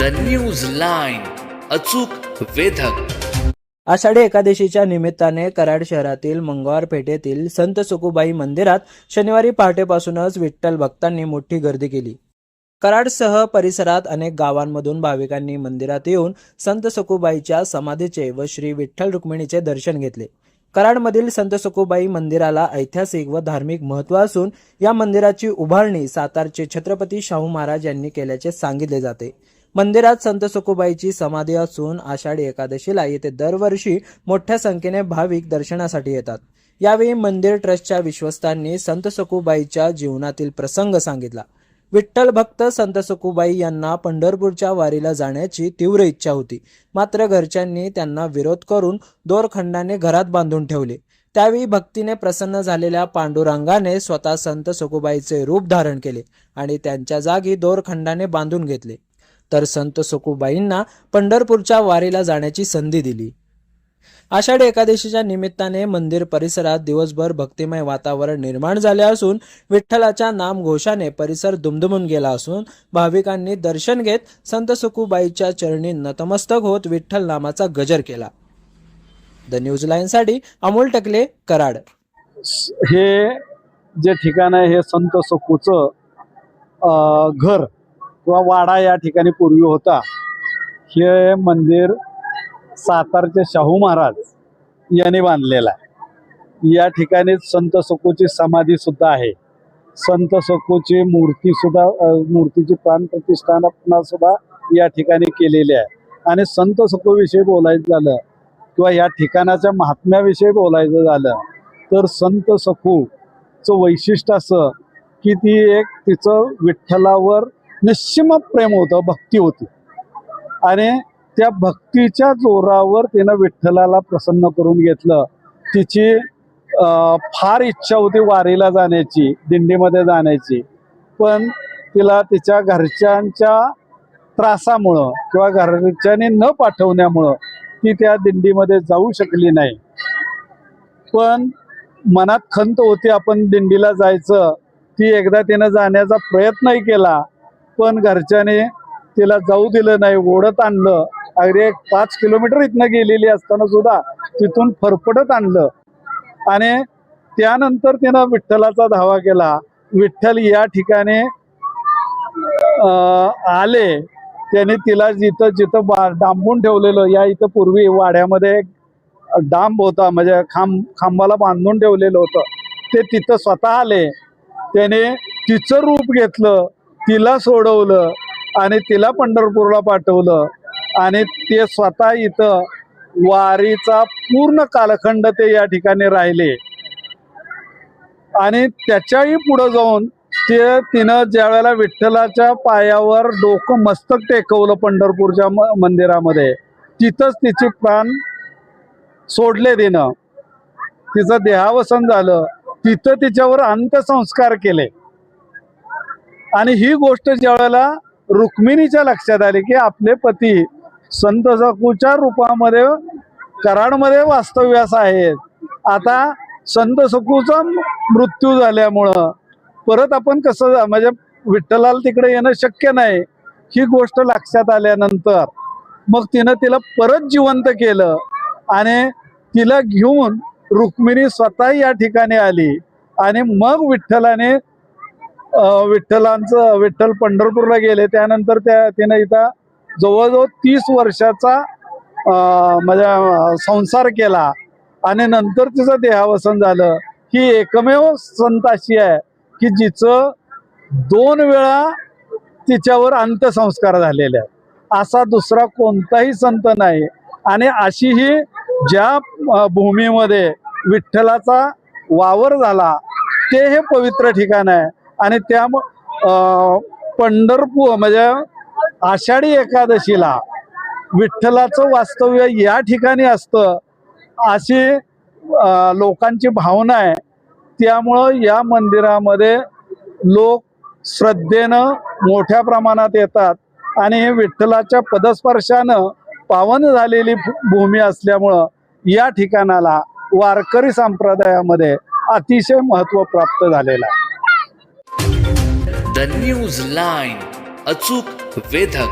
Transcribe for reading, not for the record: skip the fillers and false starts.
The news line, अचूक वेधक। आषाढी एकादशीच्या निमित्ताने कराड शहरातील मंगळवार पेठेतील संत सखुबाई मंदिरात शनिवारी पहाटेपासूनच विठ्ठल भक्तांनी मोठी गर्दी केली। कराडसह परिसरात अनेक गावांमधून भाविकांनी मंदिरात येऊन संत सखुबाईच्या समाधीचे व श्री विठ्ठल रुक्मिणीचे दर्शन घेतले। कराडमधील संत सखुबाई मंदिराला ऐतिहासिक व धार्मिक महत्त्व असून या मंदिराची उभारणी सातारचे छत्रपती शाहू महाराज यांनी केल्याचे सांगितले जाते। मंदिरात संत सखुबाईची समाधी असून आषाढी एकादशीला येथे दरवर्षी मोठ्या संख्येने भाविक दर्शनासाठी येतात। यावेळी मंदिर ट्रस्टच्या विश्वस्तांनी संत सखुबाईच्या जीवनातील प्रसंग सांगितला। विठ्ठल भक्त संत सखुबाई यांना पंढरपूरच्या वारीला जाण्याची तीव्र इच्छा होती, मात्र घरच्यांनी त्यांना विरोध करून दोरखंडाने घरात बांधून ठेवले। त्यावेळी भक्तीने प्रसन्न झालेल्या पांडुरंगाने स्वतः संत सखुबाईचे रूप धारण केले आणि त्यांच्या जागी दोरखंडाने बांधून घेतले, तर संत सखुबाईंना पंढरपूरच्या वारीला जाण्याची संधी दिली। आषाढी एकादशीच्या निमित्ताने मंदिर परिसरात दिवसभर भक्तिमय वातावरण निर्माण झाले असून विठ्ठलाच्या नामघोषाने परिसर दुमदुमून गेला असून भाविकांनी दर्शन घेत संत सखुबाईच्या चरणी नतमस्तक होत विठ्ठल नामाचा गजर केला। द न्यूज लाईन साठी अमोल टकले, कराड। हे जे ठिकाण आहे हे संत सखूचं घर किंवा वाडा या ठिकाणी पूर्वी होता। हे मंदिर सातारचे शाहू महाराज यांनी बांधलेलं आहे। या ठिकाणी संत सखूची समाधी सुद्धा आहे। संत सखूची मूर्तीची प्राण प्रतिष्ठापना सुद्धा या ठिकाणी केलेली आहे। आणि संत सखूविषयी बोलायचं झालं किंवा या ठिकाणाच्या महात्म्याविषयी बोलायचं झालं तर संत सखूचं वैशिष्ट्य असं की तिचं विठ्ठलावर निश्चिम प्रेम होतं, भक्ती होती आणि त्या भक्तीच्या जोरावर तिनं विठ्ठलाला प्रसन्न करून घेतलं। तिची फार इच्छा होती वारीला जाण्याची, दिंडीमध्ये जाण्याची, पण तिला तिच्या घरच्यांच्या त्रासामुळं किंवा घरच्यांनी न पाठवण्यामुळं ती त्या दिंडीमध्ये जाऊ शकली नाही। पण मनात खंत होती आपण दिंडीला जायचं। ती एकदा तिनं जाण्याचा प्रयत्नही केला, पण घरच्याने तिला जाऊ दिलं नाही, ओढत आणलं। अगदी 5 किलोमीटर इथनं गेलेली असताना सुद्धा तिथून फरफटत आणलं आणि त्यानंतर तिनं विठ्ठलाचा धावा केला। विठ्ठल या ठिकाणी आले, त्याने तिला जिथं डांबून ठेवलेलं, या इथं पूर्वी वाड्यामध्ये डांब होता, म्हणजे खांबाला बांधून ठेवलेलं होतं, ते तिथं स्वतः आले। त्याने तिचं रूप घेतलं, तिला सोडवलं आणि तिला पंढरपूरला पाठवलं आणि ते स्वतः इथं वारीचा पूर्ण कालखंड ते या ठिकाणी राहिले। आणि त्याच्याही पुढे जाऊन तिनं ज्या वेळेला विठ्ठलाच्या पायावर डोकं मस्तक टेकवलं पंढरपूरच्या मंदिरामध्ये, तिथंच तिची प्राण सोडले। तिनं तिचं देहावसन झालं, तिथं तिच्यावर अंत्यसंस्कार केले। आणि ही गोष्ट ज्या वेळेला रुक्मिणीच्या लक्षात आली की आपले पती संत सखूच्या रूपामध्ये कराडमध्ये वास्तव्यास आहेत, आता संत सखूचा मृत्यू झाल्यामुळं परत आपण कसं म्हणजे विठ्ठलाला तिकडे येणं शक्य नाही, ही गोष्ट लक्षात आल्यानंतर मग तिनं तिला परत जिवंत केलं आणि तिला घेऊन रुक्मिणी स्वतः या ठिकाणी आली। आणि मग विठ्ठल पंढरपूरला गेले। त्यानंतर तिनं इथं जवळजवळ 30 वर्षाचा म्हणजे संसार केला आणि नंतर तिचं देहावसन झालं। ही एकमेव संत अशी आहे की जिचं 2 वेळा तिच्यावर अंत्यसंस्कार झालेले आहे, असा दुसरा कोणताही संत नाही। आणि अशी ही ज्या भूमीमध्ये विठ्ठलाचा वावर झाला ते हे पवित्र ठिकाण आहे। आणि त्या पंढरपूर म्हणजे आषाढी एकादशीला विठ्ठलाचं वास्तव्य या ठिकाणी असतं, अशी लोकांची भावना आहे। त्यामुळं या मंदिरामध्ये लोक श्रद्धेनं मोठ्या प्रमाणात येतात आणि विठ्ठलाच्या पदस्पर्शानं पावन झालेली भूमी असल्यामुळं या ठिकाणाला वारकरी संप्रदायामध्ये अतिशय महत्त्व प्राप्त झालेलं आहे। द न्यूज लाईन, अचूक वेधक।